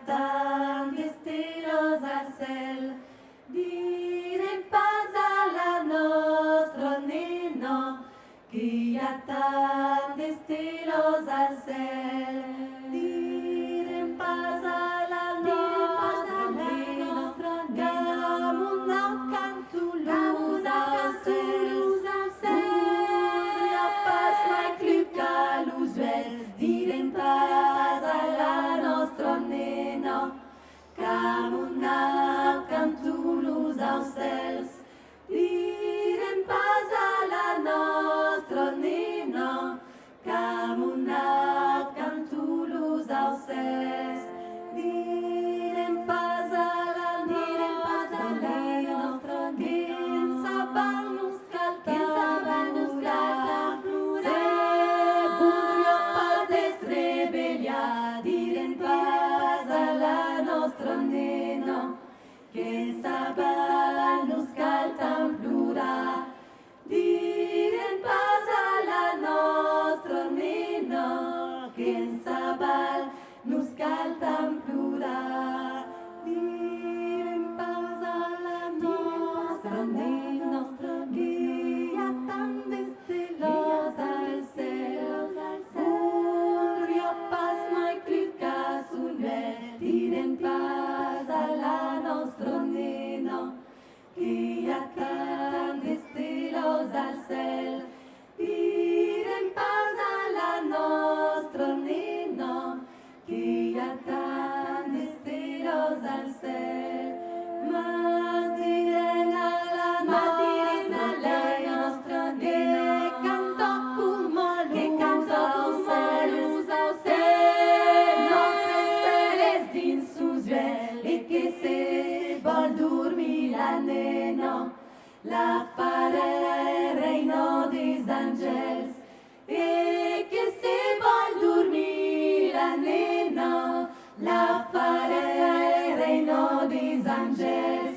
tant d'estelos al cel, direm pas alla nostra nena, che hi ha tant d'estelos al cel. Direm pas alla nostra nena, que amunt naut cantulus al cel. Hi ha pas mai club que l'usuel, direm pas alla nostra nena, que amunt naut cantulus als cels. Direm pas alla nostra nena, que amunt naut cantulus als cels. Direm pas alla nostra nena, que en sa val nos calta plorar. Se voldria pas desrebellar, direm pas alla nostra nena, que en sa val nos calta plorar. Direm pas alla nostra nena, que en sa val nos calta plorar. Direm pas alla nostra nena, que hi ha tant d'estelos al cel. Voldria pas mai club que s'unuel, direm pas alla nostra nena, que hi ha tant d'estelos al cel. Direm pas alla nostra nena, que hi ha tant d'estelos al cel. Mas direm alla nostra nena, que canta com malus al cel. Nostre cel és dins s'usuel, e que se vol dormir la nena, la farà reina des àngels. E que se vol dormir la nena, la farà reina des àngels.